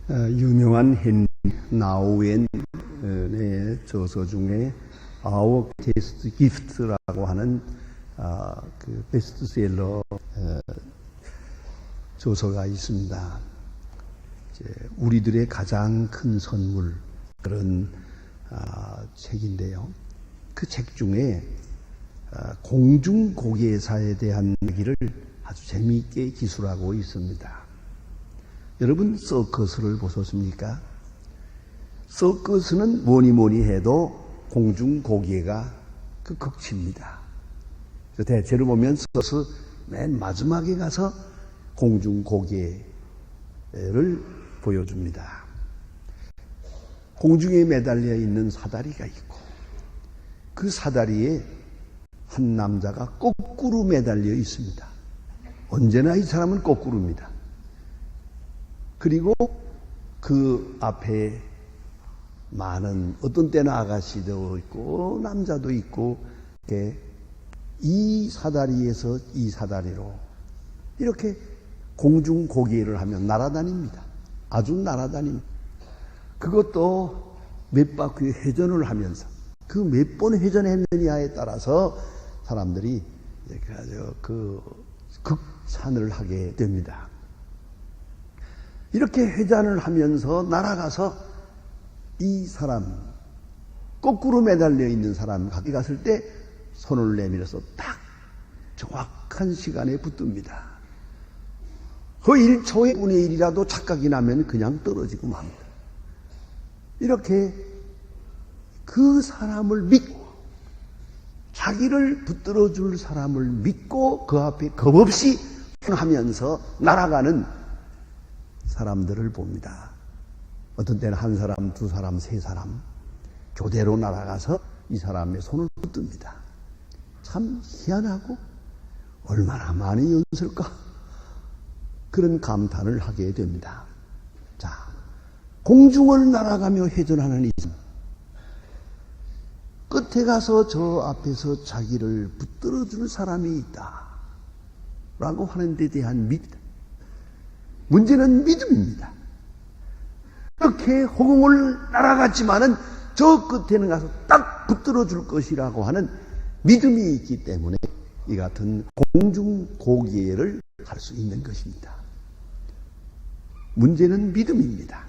유명한 헨리 나우엔의 저서 중에 Our Greatest Gift라고 하는 그 베스트셀러 저서가 있습니다. 우리들의 가장 큰 선물, 그런 책인데요. 그 책 중에 공중고개사에 대한 얘기를 아주 재미있게 기술하고 있습니다. 여러분, 서커스를 보셨습니까? 서커스는 뭐니 해도 공중고개가 그 극치입니다. 대체로 보면 서커스 맨 마지막에 가서 공중고개를 보여줍니다. 공중에 매달려 있는 사다리가 있고, 그 사다리에 한 남자가 거꾸로 매달려 있습니다. 언제나 이 사람은 거꾸로입니다. 그리고 그 앞에 많은, 어떤 때는 아가씨도 있고 남자도 있고, 이 사다리에서 이 사다리로 이렇게 공중고개를 하면 날아다닙니다. 아주 날아다닙니다. 그것도 몇 바퀴 회전을 하면서, 그 몇 번 회전했느냐에 따라서 사람들이 그 극찬을 하게 됩니다. 이렇게 회전을 하면서 날아가서 이 사람, 거꾸로 매달려 있는 사람 가까이 갔을 때 손을 내밀어서 딱 정확한 시간에 붙듭니다. 그 1초의 분의 1이라도 착각이 나면 그냥 떨어지고 맙니다. 이렇게 그 사람을 믿고, 자기를 붙들어 줄 사람을 믿고 그 앞에 겁없이 하면서 날아가는 사람들을 봅니다. 어떤 때는 한 사람, 두 사람, 세 사람 교대로 날아가서 이 사람의 손을 붙듭니다. 참 희한하고 얼마나 많이 연설까, 그런 감탄을 하게 됩니다. 자, 공중을 날아가며 회전하는 이 사람, 끝에 가서 저 앞에서 자기를 붙들어 줄 사람이 있다 라고 하는 데 대한 믿음. 문제는 믿음입니다. 이렇게 허공을 날아갔지만은 저 끝에는 가서 딱 붙들어 줄 것이라고 하는 믿음이 있기 때문에 이 같은 공중고개를 할 수 있는 것입니다. 문제는 믿음입니다.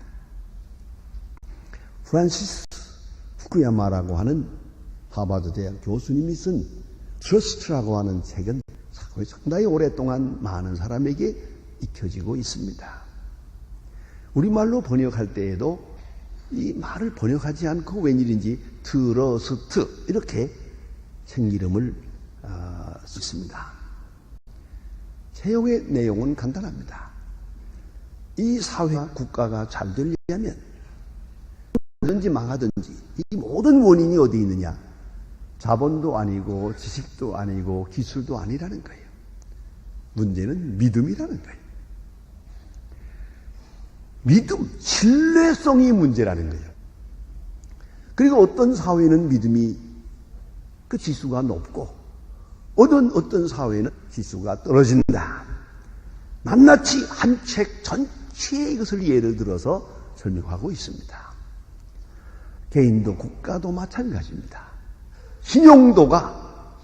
프란시스 후쿠야마라고 하는 하버드 대학 교수님이 쓴 트러스트라고 하는 책은 상당히 오랫동안 많은 사람에게 익혀지고 있습니다. 우리말로 번역할 때에도 이 말을 번역하지 않고 웬일인지 트러스트 이렇게 책 이름을 썼습니다. 책의 내용은 간단합니다. 이 사회와 국가가 잘 되려면 든지 망하든지 이 모든 원인이 어디 있느냐? 자본도 아니고 지식도 아니고 기술도 아니라는 거예요. 문제는 믿음이라는 거예요. 믿음, 신뢰성이 문제라는 거예요. 그리고 어떤 사회는 믿음이 그 지수가 높고 어떤 사회는 지수가 떨어진다. 낱낱이 한 책 전체의 이것을 예를 들어서 설명하고 있습니다. 개인도 국가도 마찬가지입니다. 신용도가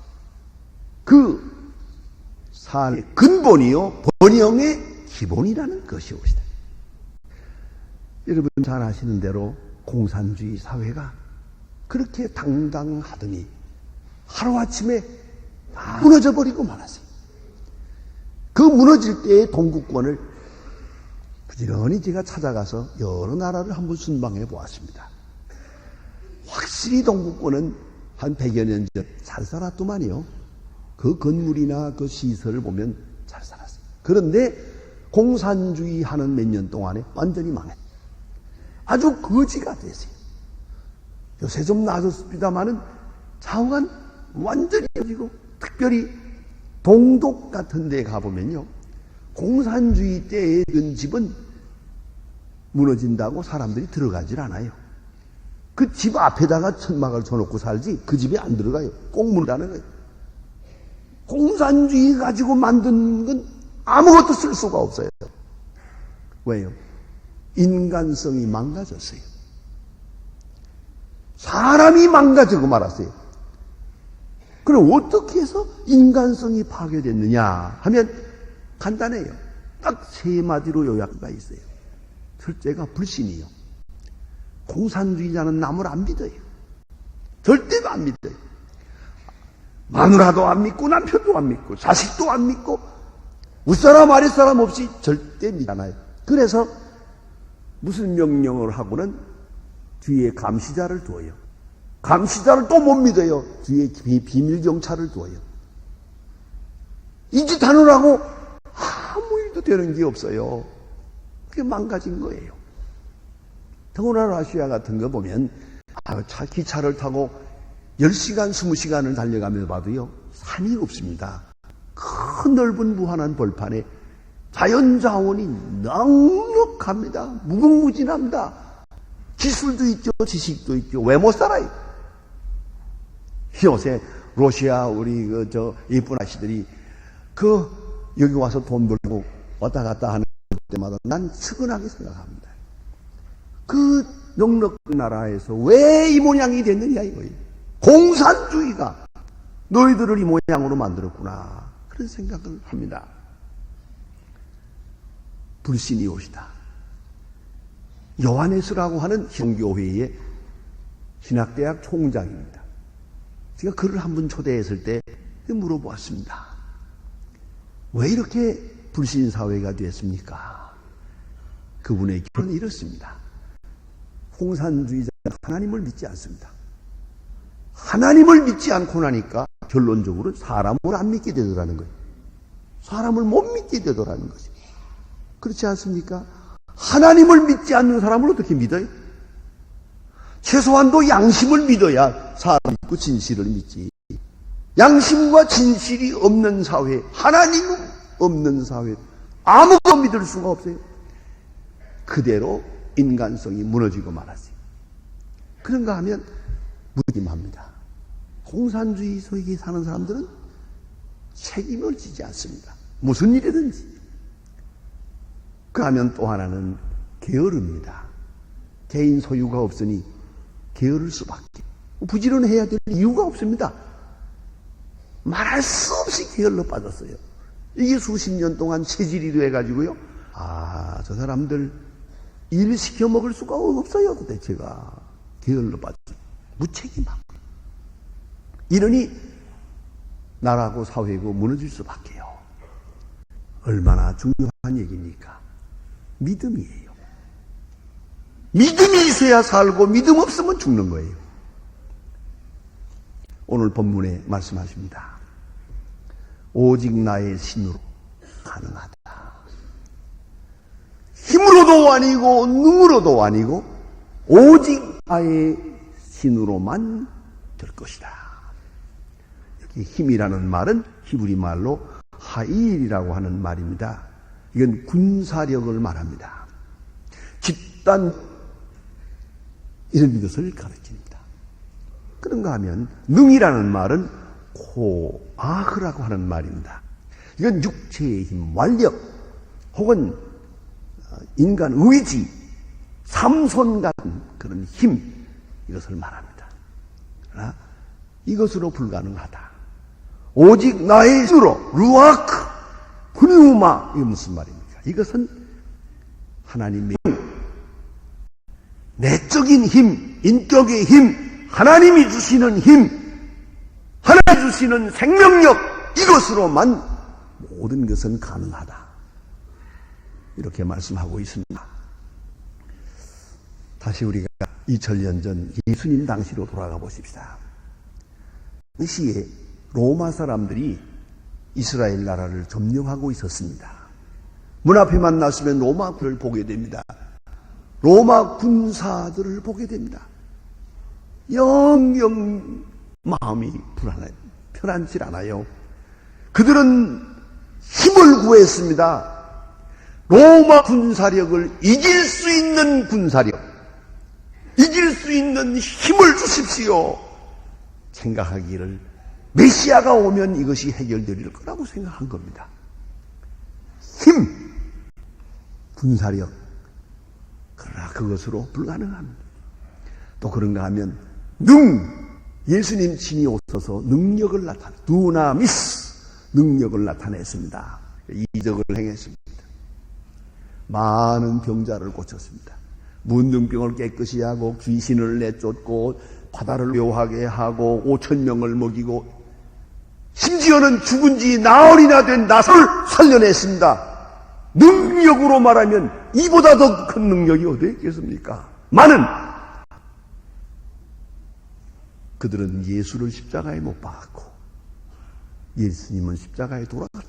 그 삶의 근본이요 번영의 기본이라는 것이옵니다. 여러분 잘 아시는 대로 공산주의 사회가 그렇게 당당하더니 하루아침에 다 무너져버리고 말았어요. 그 무너질 때의 동구권을 부지런히 제가 찾아가서 여러 나라를 한번 순방해 보았습니다. 확실히 동구권은 한 100여 년 전 잘 살았더만요. 그 건물이나 그 시설을 보면 잘 살았어요. 그런데 공산주의 하는 몇 년 동안에 완전히 망했어요. 아주 거지가 됐어요. 요새 좀 나아졌습니다마는 좌우간 완전히 거지고, 특별히 동독 같은 데 가보면요, 공산주의 때에 든 집은 무너진다고 사람들이 들어가질 않아요. 그 집 앞에다가 천막을 쳐놓고 살지 그 집에 안 들어가요. 꼭 문다는 거예요. 공산주의 가지고 만든 건 아무것도 쓸 수가 없어요. 왜요? 인간성이 망가졌어요. 사람이 망가지고 말았어요. 그럼 어떻게 해서 인간성이 파괴됐느냐 하면 간단해요. 딱 세 마디로 요약가 있어요. 첫째가 불신이요. 공산주의자는 남을 안 믿어요. 절대로 안 믿어요. 마누라도 안 믿고 남편도 안 믿고 자식도 안 믿고 윗사람 아랫사람 없이 절대 믿지 않아요. 그래서 무슨 명령을 하고는 뒤에 감시자를 두어요. 감시자를 또 못 믿어요. 뒤에 비밀경찰을 두어요. 이 짓 하느라고 아무 일도 되는 게 없어요. 그게 망가진 거예요. 더구나 러시아 같은 거 보면 기차를 타고 10시간, 20시간을 달려가면서 봐도요, 산이 없습니다. 큰 넓은 무한한 벌판에 자연자원이 넉넉합니다. 무궁무진합니다. 기술도 있죠, 지식도 있죠. 왜 못 살아요? 요새 러시아 우리 이쁜 아씨들이 여기 와서 돈 벌고 왔다 갔다 하는 때마다 난 측은하게 생각합니다. 그 넉넉한 나라에서 왜 이 모양이 됐느냐 이거예요. 공산주의가 너희들을 이 모양으로 만들었구나. 그런 생각을 합니다. 불신이 옷이다. 요하네스라고 하는 신교회의 신학대학 총장입니다. 제가 그를 한 번 초대했을 때 물어보았습니다. 왜 이렇게 불신사회가 됐습니까? 그분의 결론은 이렇습니다. 공산주의자는 하나님을 믿지 않습니다. 하나님을 믿지 않고 나니까 결론적으로 사람을 안 믿게 되더라는 거예요. 사람을 못 믿게 되더라는 거죠. 그렇지 않습니까? 하나님을 믿지 않는 사람을 어떻게 믿어요? 최소한도 양심을 믿어야 사람 믿고 진실을 믿지. 양심과 진실이 없는 사회, 하나님 없는 사회, 아무것도 믿을 수가 없어요. 그대로 인간성이 무너지고 말았어요. 그런가 하면 무책임합니다. 공산주의 속에 사는 사람들은 책임을 지지 않습니다. 무슨 일이든지. 그러면 또 하나는 게으릅니다. 개인 소유가 없으니 게으를 수밖에. 부지런해야 될 이유가 없습니다. 말할 수 없이 게을러 빠졌어요. 이게 수십 년 동안 체질이 돼가지고요. 저 사람들 일 시켜 먹을 수가 없어요. 도대체가 게을러 빠졌어요. 무책임하고. 이러니 나라고 사회고 무너질 수밖에요. 얼마나 중요한 얘기입니까? 믿음이에요. 믿음이 있어야 살고 믿음 없으면 죽는 거예요. 오늘 본문에 말씀하십니다. 오직 나의 신으로 가능하다. 힘으로도 아니고 능으로도 아니고 오직 나의 신으로만 될 것이다. 여기 힘이라는 말은 히브리 말로 하일이라고 하는 말입니다. 이건 군사력을 말합니다. 집단 이런 것을 가르칩니다. 그런가 하면 능이라는 말은 코아흐라고 하는 말입니다. 이건 육체의 힘, 완력 혹은 인간 의지, 삼손 같은 그런 힘, 이것을 말합니다. 그러나 이것으로 불가능하다. 오직 나의 힘으로 루아크 프니우마, 이게 무슨 말입니까? 이것은 하나님의 힘, 내적인 힘, 인격의 힘, 하나님이 주시는 힘, 하나님이 주시는 생명력, 이것으로만 모든 것은 가능하다. 이렇게 말씀하고 있습니다. 다시 우리가 2000년 전 예수님 당시로 돌아가 보십시다. 그 시에 로마 사람들이 이스라엘 나라를 점령하고 있었습니다. 문 앞에 만났으면 로마군을 보게 됩니다. 로마 군사들을 보게 됩니다. 영영 마음이 편안치 않아요. 그들은 힘을 구했습니다. 로마 군사력을 이길 수 있는 군사력, 이길 수 있는 힘을 주십시오. 생각하기를 메시아가 오면 이것이 해결될 거라고 생각한 겁니다. 힘, 군사력, 그것으로 불가능합니다. 또 그런가 하면 예수님 친히 오셔서 능력을 두나미스 능력을 나타냈습니다. 이적을 행했습니다. 많은 병자를 고쳤습니다. 문둥병을 깨끗이 하고 귀신을 내쫓고 바다를 묘하게 하고 5,000명을 먹이고 심지어는 죽은 지 나흘이나 된 나사를 살려냈습니다. 능력으로 말하면 이보다 더 큰 능력이 어디 있겠습니까? 많은 그들은 예수를 십자가에 못 박았고 예수님은 십자가에 돌아갔다.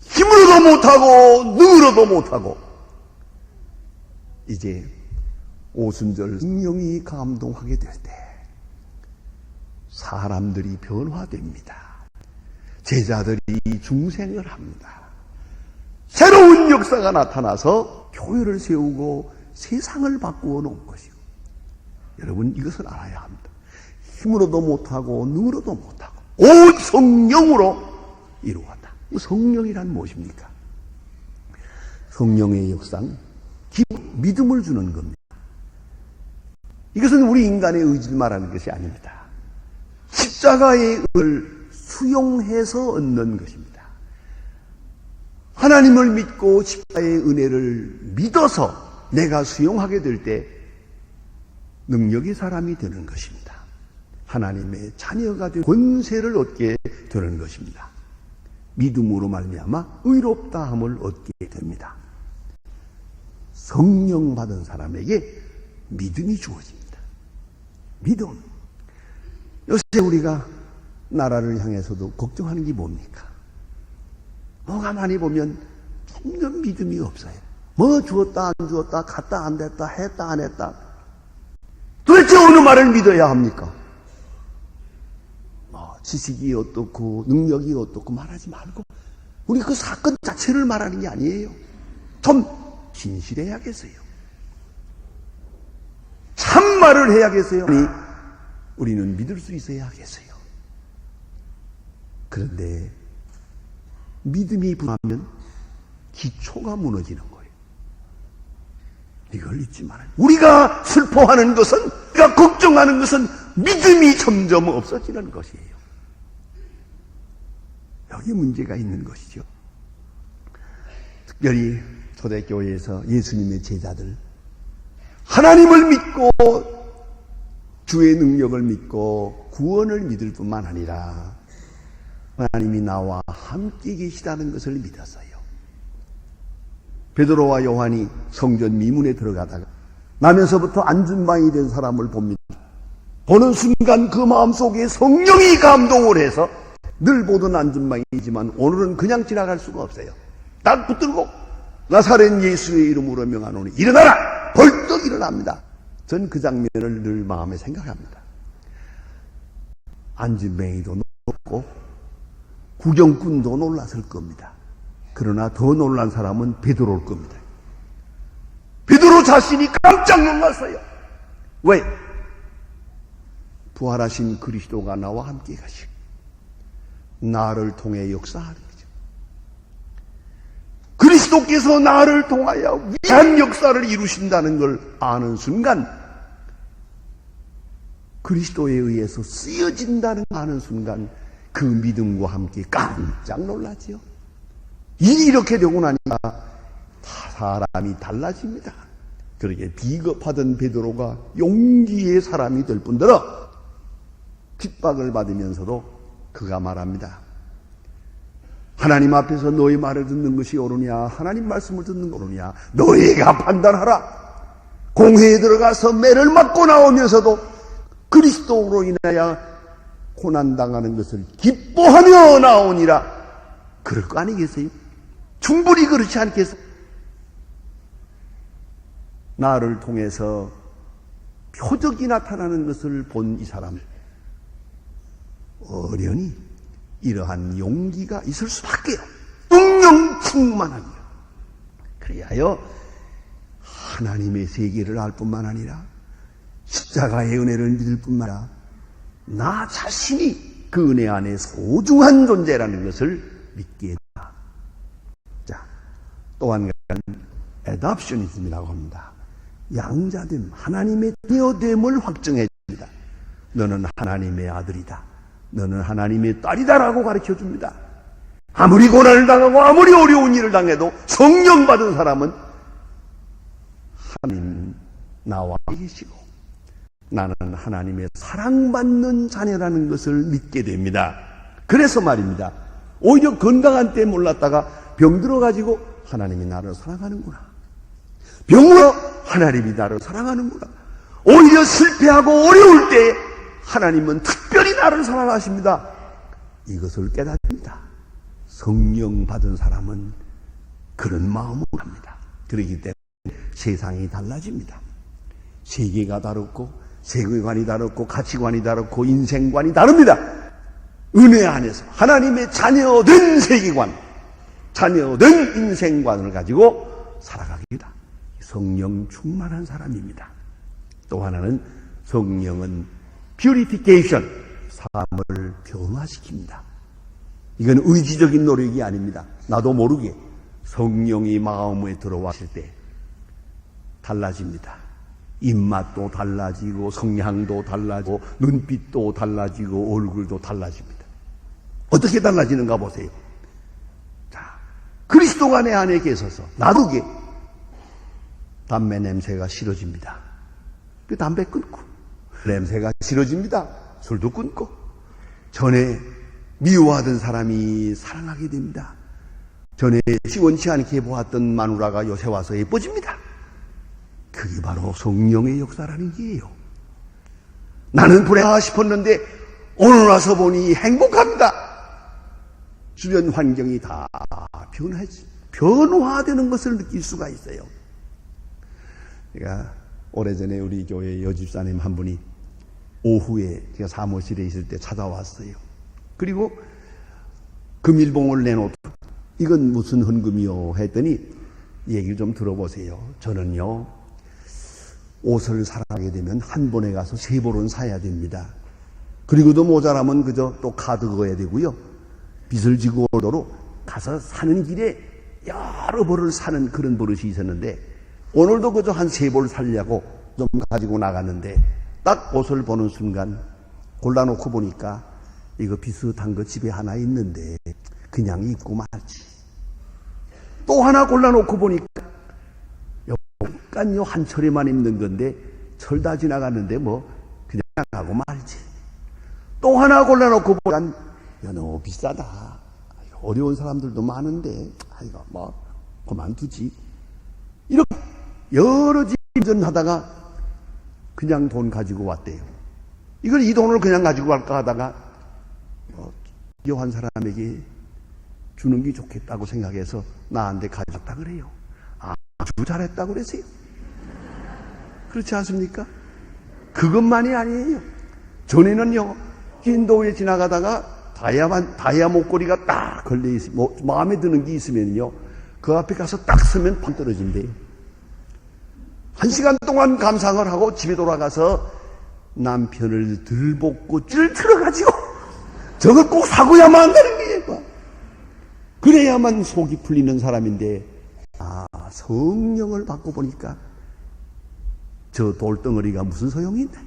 힘으로도 못하고 능으로도 못하고 이제 오순절 성령이 감동하게 될 때 사람들이 변화됩니다. 제자들이 중생을 합니다. 새로운 역사가 나타나서 교회를 세우고 세상을 바꾸어 놓은 것이고, 여러분 이것을 알아야 합니다. 힘으로도 못하고 능으로도 못하고 온 성령으로 이루었다. 성령이란 무엇입니까? 성령의 역사는 믿음을 주는 겁니다. 이것은 우리 인간의 의지를 말하는 것이 아닙니다. 십자가의 은혜를 수용해서 얻는 것입니다. 하나님을 믿고 십자가의 은혜를 믿어서 내가 수용하게 될 때 능력의 사람이 되는 것입니다. 하나님의 자녀가 된 권세를 얻게 되는 것입니다. 믿음으로 말미암아 의롭다함을 얻게 됩니다. 성령 받은 사람에게 믿음이 주어집니다. 믿음. 요새 우리가 나라를 향해서도 걱정하는 게 뭡니까? 가만히 보면 점점 믿음이 없어요. 뭐 주었다 안 주었다, 갔다 안 됐다, 했다 안 했다. 도대체 어느 말을 믿어야 합니까? 지식이 어떻고 능력이 어떻고 말하지 말고 우리 그 사건 자체를 말하는 게 아니에요. 좀 진실해야겠어요. 참말을 해야겠어요. 아니, 우리는 믿을 수 있어야겠어요. 그런데 믿음이 분하면 기초가 무너지는 거예요. 이걸 잊지 말아요. 우리가 슬퍼하는 것은, 우리가 걱정하는 것은 믿음이 점점 없어지는 것이에요. 여기 문제가 있는 것이죠. 특별히 초대교회에서 예수님의 제자들, 하나님을 믿고 주의 능력을 믿고 구원을 믿을 뿐만 아니라 하나님이 나와 함께 계시다는 것을 믿었어요. 베드로와 요한이 성전 미문에 들어가다가 나면서부터 안전방이 된 사람을 봅니다. 보는 순간 그 마음속에 성령이 감동을 해서 늘 보던 안전방이지만 오늘은 그냥 지나갈 수가 없어요. 딱 붙들고 나사렛 예수의 이름으로 명하노니 일어나라! 벌떡 일어납니다. 전 그 장면을 늘 마음에 생각합니다. 안전뱅이도 놀랐고 구경꾼도 놀랐을 겁니다. 그러나 더 놀란 사람은 베드로일 겁니다. 베드로 자신이 깜짝 놀랐어요. 왜? 부활하신 그리스도가 나와 함께 가시고 나를 통해 역사하는 거죠. 그리스도께서 나를 통하여 위대한 역사를 이루신다는 걸 아는 순간, 그리스도에 의해서 쓰여진다는 걸 아는 순간 그 믿음과 함께 깜짝 놀라지요. 일이 이렇게 되고 나니까 사람이 달라집니다. 그러게 비겁하던 베드로가 용기의 사람이 될 뿐더러 핍박을 받으면서도 그가 말합니다. 하나님 앞에서 너의 말을 듣는 것이 옳으냐, 하나님 말씀을 듣는 것이 옳으냐, 너희가 판단하라. 공회에 들어가서 매를 맞고 나오면서도 그리스도로 인하여 고난당하는 것을 기뻐하며 나오니라. 그럴 거 아니겠어요? 충분히 그렇지 않겠어요? 나를 통해서 표적이 나타나는 것을 본 이 사람, 어련히 이러한 용기가 있을 수밖에요. 성령 충만하며 그리하여 하나님의 세계를 알 뿐만 아니라 십자가의 은혜를 믿을 뿐만 아니라 나 자신이 그 은혜 안에 소중한 존재라는 것을 믿게 된다. 자, 또 한 가지는 adoptionism이라고 합니다. 양자됨, 하나님의 자녀됨을 확정해 줍니다. 너는 하나님의 아들이다. 너는 하나님의 딸이다라고 가르쳐 줍니다. 아무리 고난을 당하고 아무리 어려운 일을 당해도 성령 받은 사람은 하나님 나와 계시고 나는 하나님의 사랑받는 자녀라는 것을 믿게 됩니다. 그래서 말입니다. 오히려 건강한 때 몰랐다가 병 들어가지고 하나님이 나를 사랑하는구나. 병으로 하나님이 나를 사랑하는구나. 오히려 실패하고 어려울 때 하나님은 특별히 나를 사랑하십니다. 이것을 깨닫습니다. 성령 받은 사람은 그런 마음을 합니다. 그렇기 때문에 세상이 달라집니다. 세계가 다르고 세계관이 다르고 가치관이 다르고 인생관이 다릅니다. 은혜 안에서 하나님의 자녀된 세계관, 자녀된 인생관을 가지고 살아가게 됩니다. 성령 충만한 사람입니다. 또 하나는 성령은 퓨리피케이션, 사람을 변화시킵니다. 이건 의지적인 노력이 아닙니다. 나도 모르게 성령이 마음에 들어왔을 때 달라집니다. 입맛도 달라지고 성향도 달라지고 눈빛도 달라지고 얼굴도 달라집니다. 어떻게 달라지는가 보세요. 자, 그리스도가 내 안에 계셔서 나두게 담배 냄새가 싫어집니다. 그 담배 끊고 냄새가 싫어집니다. 술도 끊고 전에 미워하던 사람이 사랑하게 됩니다. 전에 시원치 않게 보았던 마누라가 요새 와서 예뻐집니다. 그게 바로 성령의 역사라는 게예요. 나는 불행하다 싶었는데 오늘 와서 보니 행복합니다. 주변 환경이 다 변화되는 것을 느낄 수가 있어요. 제가 오래전에 우리 교회 여집사님 한 분이 오후에 제가 사무실에 있을 때 찾아왔어요. 그리고 금일봉을 내놓고 이건 무슨 헌금이요 했더니 얘기를 좀 들어보세요. 저는요 옷을 사게 되면 한 번에 가서 세 벌은 사야 됩니다. 그리고도 모자라면 그저 또 카드 거야 되고요. 빚을 지고 오도록 가서 사는 길에 여러 벌을 사는 그런 버릇이 있었는데 오늘도 그저 한 세 벌 살려고 좀 가지고 나갔는데 딱 옷을 보는 순간 골라놓고 보니까 이거 비슷한 거 집에 하나 있는데 그냥 입고 말지. 또 하나 골라놓고 보니까 약간 한 철에만 입는 건데 철 다 지나갔는데 뭐 그냥 하고 말지. 또 하나 골라놓고 보니까 야, 너무 비싸다. 어려운 사람들도 많은데 이거 뭐 그만두지. 이렇게 여러 집 운전하다가 그냥 돈 가지고 왔대요. 이 돈을 그냥 가지고 갈까 하다가 필요한 사람에게 주는 게 좋겠다고 생각해서 나한테 가졌다 그래요. 아주 잘했다고 그랬어요. 그렇지 않습니까? 그것만이 아니에요. 전에는요, 인도에 지나가다가 다이아 목걸이가 딱 걸려있으면, 마음에 드는 게 있으면요, 그 앞에 가서 딱 서면 팡 떨어진대요. 1시간 동안 감상을 하고 집에 돌아가서 남편을 들볶고 줄 틀어가지고 저걸 꼭 사고야만 한다는 거예요. 그래야만 속이 풀리는 사람인데 성령을 받고 보니까 저 돌덩어리가 무슨 소용이 있나.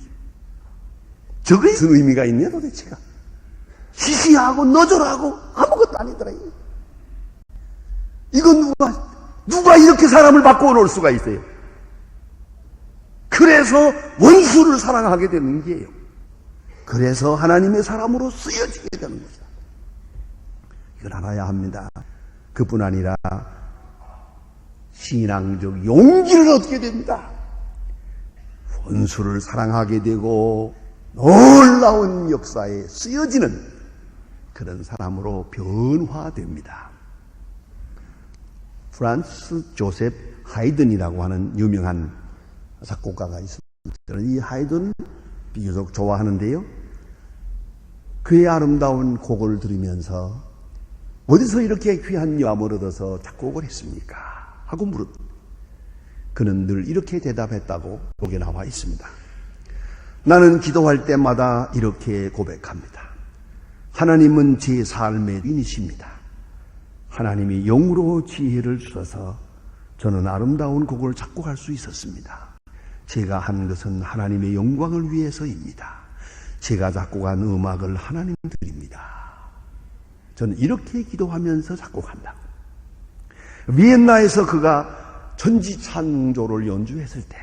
저게 무슨 의미가 있냐 도대체가. 시시하고 너절하고 아무것도 아니더라. 이건 누가 이렇게 사람을 바꾸어 놓을 수가 있어요. 그래서 원수를 사랑하게 되는 게예요. 그래서 하나님의 사람으로 쓰여지게 되는 것이다. 이걸 알아야 합니다. 그뿐 아니라 신앙적 용기를 얻게 됩니다. 원수를 사랑하게 되고 놀라운 역사에 쓰여지는 그런 사람으로 변화됩니다. 프란스 조셉 하이든이라고 하는 유명한 작곡가가 있습니다. 저는 이 하이든을 비교적 좋아하는데요. 그의 아름다운 곡을 들으면서 어디서 이렇게 귀한 영감을 얻어서 작곡을 했습니까? 하고 물었다. 그는 늘 이렇게 대답했다고 곡에 나와 있습니다. 나는 기도할 때마다 이렇게 고백합니다. 하나님은 제 삶의 주인이십니다. 하나님이 영으로 지혜를 주셔서 저는 아름다운 곡을 작곡할 수 있었습니다. 제가 한 것은 하나님의 영광을 위해서입니다. 제가 작곡한 음악을 하나님 드립니다. 저는 이렇게 기도하면서 작곡한다. 비엔나에서 그가 전지찬조를 연주했을 때,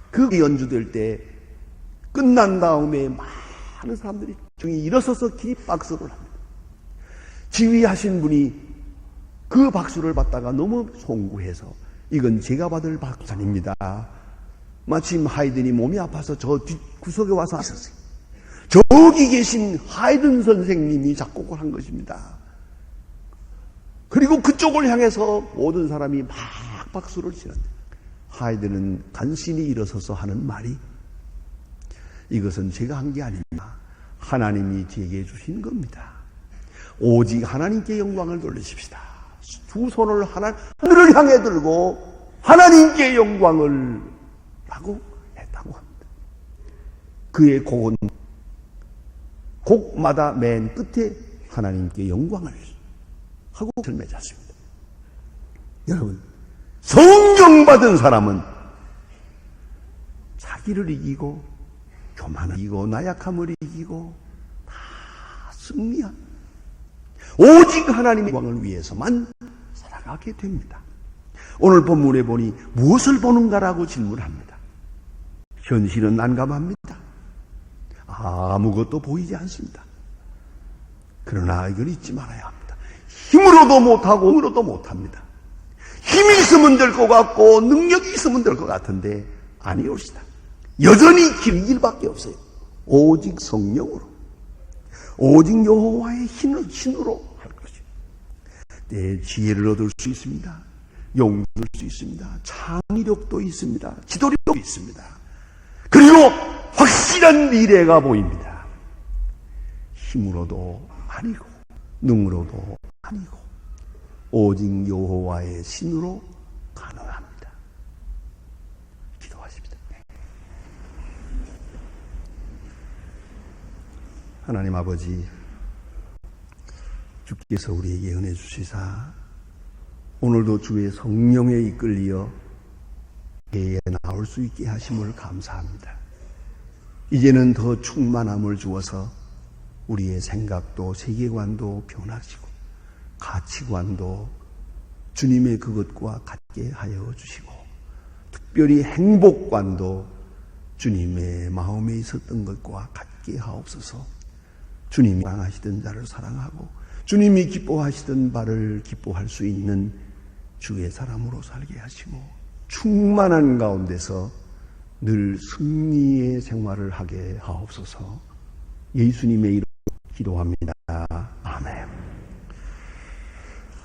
그 연주될 때 끝난 다음에 많은 사람들이 중이 일어서서 기립박수를 합니다. 지휘하신 분이 그 박수를 받다가 너무 송구해서 이건 제가 받을 박수 아닙니다. 마침 하이든이 몸이 아파서 저 뒷구석에 와서 있었어요. 저기 계신 하이든 선생님이 작곡을 한 것입니다. 그리고 그쪽을 향해서 모든 사람이 막 박수를 치는데 하이든은 간신히 일어서서 하는 말이 이것은 제가 한 게 아닙니다. 하나님이 제게 주신 겁니다. 오직 하나님께 영광을 돌리십시다. 두 손을 하늘을 향해 들고 하나님께 영광을 라고 했다고 합니다. 그의 곡은 곡마다 맨 끝에 하나님께 영광을 하고 맺었습니다. 여러분, 성령 받은 사람은 자기를 이기고 교만을 이기고 나약함을 이기고 다 승리합니다. 오직 하나님의 영광을 위해서만 살아가게 됩니다. 오늘 본문에 보니 무엇을 보는가라고 질문합니다. 현실은 난감합니다. 아무것도 보이지 않습니다. 그러나 이걸 잊지 말아야 합니다. 힘으로도 못하고 힘으로도 못합니다. 힘이 있으면 될 것 같고 능력이 있으면 될 것 같은데 아니옵시다. 여전히 길 길밖에 없어요. 오직 성령으로, 오직 여호와의 힘으로 할 것이에요. 내 지혜를 얻을 수 있습니다. 용기를 얻을 수 있습니다. 창의력도 있습니다. 지도력도 있습니다. 그리고 확실한 미래가 보입니다. 힘으로도 아니고 능으로도 아니고 오직 여호와의 신으로 가능합니다. 기도하십니다. 하나님 아버지, 주께서 우리에게 은혜 주시사 오늘도 주의 성령에 이끌려 교회에 나올 수 있게 하심을 감사합니다. 이제는 더 충만함을 주어서 우리의 생각도 세계관도 변화시고 가치관도 주님의 그것과 같게 하여 주시고 특별히 행복관도 주님의 마음에 있었던 것과 같게 하옵소서. 주님이 사랑하시던 자를 사랑하고 주님이 기뻐하시던 바를 기뻐할 수 있는 주의 사람으로 살게 하시고 충만한 가운데서 늘 승리의 생활을 하게 하옵소서. 예수님의 이름으로 기도합니다. 아멘.